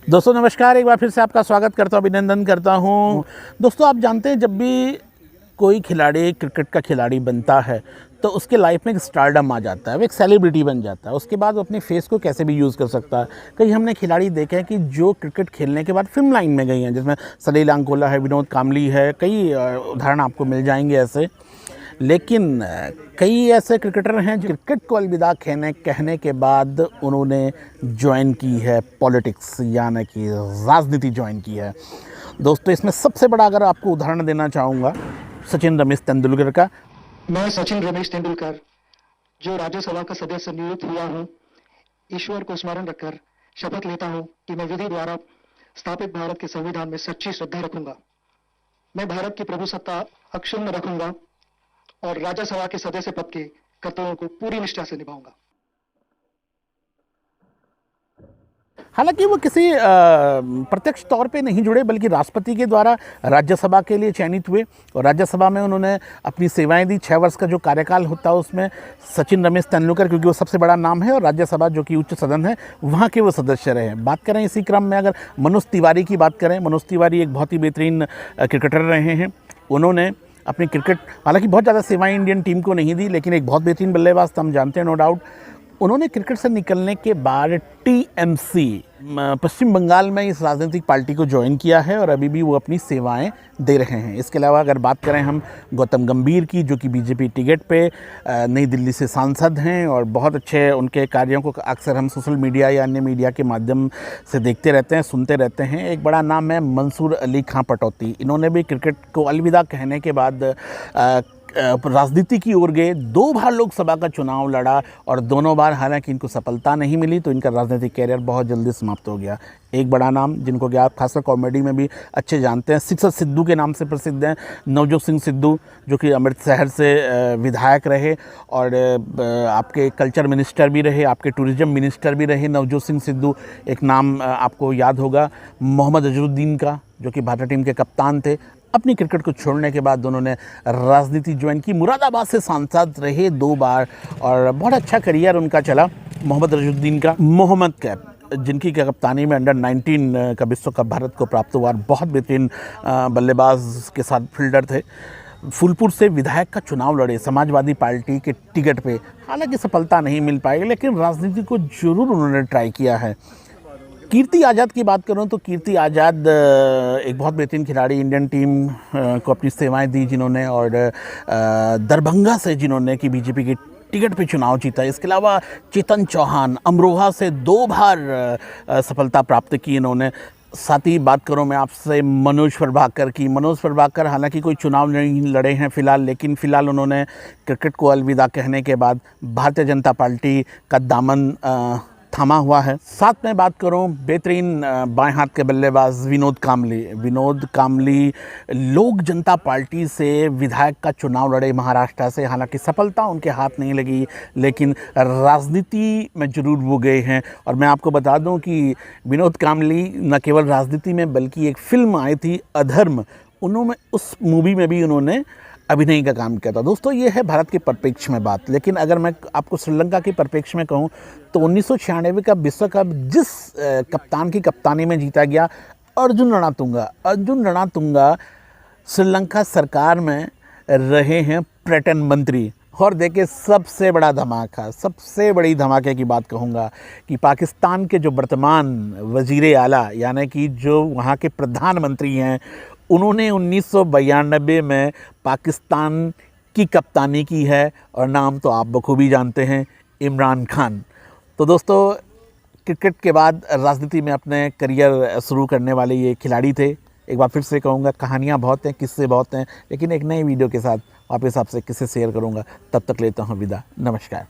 दोस्तों नमस्कार, एक बार फिर से आपका स्वागत करता हूँ, अभिनंदन करता हूँ। दोस्तों आप जानते हैं जब भी कोई खिलाड़ी क्रिकेट का खिलाड़ी बनता है तो उसके लाइफ में एक स्टारडम आ जाता है, वो एक सेलिब्रिटी बन जाता है। उसके बाद वो अपने फेस को कैसे भी यूज़ कर सकता है। कई हमने खिलाड़ी देखे हैं कि जो क्रिकेट खेलने के बाद फिल्म लाइन में गई हैं, जिसमें सलील अंकोला है, विनोद कामली है, कई उदाहरण आपको मिल जाएंगे ऐसे। लेकिन कई ऐसे क्रिकेटर हैं जो क्रिकेट को अलविदा कहने के बाद उन्होंने ज्वाइन की है पॉलिटिक्स, यानी कि राजनीति ज्वाइन की है। दोस्तों इसमें सबसे बड़ा अगर आपको उदाहरण देना चाहूँगा सचिन रमेश तेंदुलकर का। मैं सचिन रमेश तेंदुलकर जो राज्यसभा का सदस्य नियुक्त हुआ हूं, ईश्वर को स्मरण रखकर शपथ लेता हूं कि मैं विधि द्वारा स्थापित भारत के संविधान में सच्ची श्रद्धा रखूंगा। मैं भारत की प्रभुसत्ता अक्षुण्ण रखूंगा और राज्यसभा के सदस्य पद के कर्तव्यों को पूरी निष्ठा से निभाऊंगा। हालांकि वो किसी प्रत्यक्ष तौर पे नहीं जुड़े, बल्कि राष्ट्रपति के द्वारा राज्यसभा के लिए चयनित हुए और राज्यसभा में उन्होंने अपनी सेवाएं दी। 6 वर्ष का जो कार्यकाल होता है उसमें सचिन रमेश तेंदुलकर, क्योंकि वो सबसे बड़ा नाम है, और राज्यसभा जो कि उच्च सदन है वहाँ के वो सदस्य रहे। बात करें इसी क्रम में अगर मनोज तिवारी की बात करें, मनोज तिवारी एक बहुत ही बेहतरीन क्रिकेटर रहे हैं। उन्होंने अपनी क्रिकेट, हालांकि बहुत ज़्यादा सेवाएं इंडियन टीम को नहीं दी, लेकिन एक बहुत बेहतरीन बल्लेबाज तो हम जानते हैं, नो डाउट। उन्होंने क्रिकेट से निकलने के बाद टीएमसी पश्चिम बंगाल में इस राजनीतिक पार्टी को ज्वाइन किया है और अभी भी वो अपनी सेवाएं दे रहे हैं। इसके अलावा अगर बात करें हम गौतम गंभीर की, जो कि बीजेपी टिकट पे नई दिल्ली से सांसद हैं और बहुत अच्छे उनके कार्यों को अक्सर हम सोशल मीडिया या अन्य मीडिया के माध्यम से देखते रहते हैं, सुनते रहते हैं। एक बड़ा नाम है मंसूर अली खां पटौती। इन्होंने भी क्रिकेट को अलविदा कहने के बाद राजनीति की ओर गए। 2 बार लोकसभा का चुनाव लड़ा और दोनों बार हालांकि इनको सफलता नहीं मिली, तो इनका राजनीतिक कैरियर बहुत जल्दी समाप्त हो गया। एक बड़ा नाम जिनको कि आप खासकर कॉमेडी में भी अच्छे जानते हैं, सिक्सर सिद्धू के नाम से प्रसिद्ध हैं, नवजोत सिंह सिद्धू, जो कि अमृतसर से विधायक रहे और आपके कल्चर मिनिस्टर भी रहे, आपके टूरिज्म मिनिस्टर भी रहे नवजोत सिंह सिद्धू। एक नाम आपको याद होगा मोहम्मद अजहरुद्दीन का, जो कि भारतीय टीम के कप्तान थे। अपनी क्रिकेट को छोड़ने के बाद उन्होंने राजनीति ज्वाइन की, मुरादाबाद से सांसद रहे 2 बार और बहुत अच्छा करियर उनका चला। मोहम्मद अजहरुद्दीन का, मोहम्मद कैफ, जिनकी कप्तानी में अंडर 19 का विश्व कप भारत को प्राप्त हुआ, बहुत बेहतरीन बल्लेबाज के साथ फील्डर थे। फूलपुर से विधायक का चुनाव लड़े समाजवादी पार्टी के टिकट पे, हालांकि सफलता नहीं मिल पाएगी, लेकिन राजनीति को जरूर उन्होंने ट्राई किया है। कीर्ति आज़ाद की बात करूं तो कीर्ति आज़ाद एक बहुत बेहतरीन खिलाड़ी, इंडियन टीम को अपनी सेवाएं दी जिन्होंने, और दरभंगा से जिन्होंने कि बीजेपी की टिकट पे चुनाव जीता। इसके अलावा चेतन चौहान अमरोहा से 2 बार सफलता प्राप्त की इन्होंने। साथ ही बात करूं मैं आपसे मनोज प्रभाकर की। मनोज प्रभाकर हालांकि कोई चुनाव नहीं लड़े हैं फ़िलहाल, लेकिन फ़िलहाल उन्होंने क्रिकेट को अलविदा कहने के बाद भारतीय जनता पार्टी का दामन थमा हुआ है। साथ में बात करूं बेहतरीन बाएं हाथ के बल्लेबाज विनोद कामली। विनोद कामली लोक जनता पार्टी से विधायक का चुनाव लड़े महाराष्ट्र से, हालांकि सफलता उनके हाथ नहीं लगी, लेकिन राजनीति में जरूर वो गए हैं। और मैं आपको बता दूं कि विनोद कामली न केवल राजनीति में बल्कि एक फिल्म आई थी अधर्म, उन्होंने उस मूवी में भी उन्होंने अभिनय का काम किया था। दोस्तों ये है भारत के परिप्रेक्ष्य में बात, लेकिन अगर मैं आपको श्रीलंका के परिप्रेक्ष्य में कहूँ तो 1996 का विश्व कप जिस कप्तान की कप्तानी में जीता गया, अर्जुन रणतुंगा श्रीलंका सरकार में रहे हैं पर्यटन मंत्री। और देखिए सबसे बड़ा धमाका, सबसे बड़ी धमाके की बात कहूँगा कि पाकिस्तान के जो वर्तमान वज़ीर आला यानी कि जो वहाँ के प्रधानमंत्री हैं, उन्होंने 1992 में पाकिस्तान की कप्तानी की है और नाम तो आप बखूबी जानते हैं, इमरान खान। तो दोस्तों क्रिकेट के बाद राजनीति में अपने करियर शुरू करने वाले ये खिलाड़ी थे। एक बार फिर से कहूँगा कहानियाँ बहुत हैं, किस्से बहुत हैं, लेकिन एक नई वीडियो के साथ वापस आपसे किस्से शेयर करूँगा। तब तक लेता हूँ विदा, नमस्कार।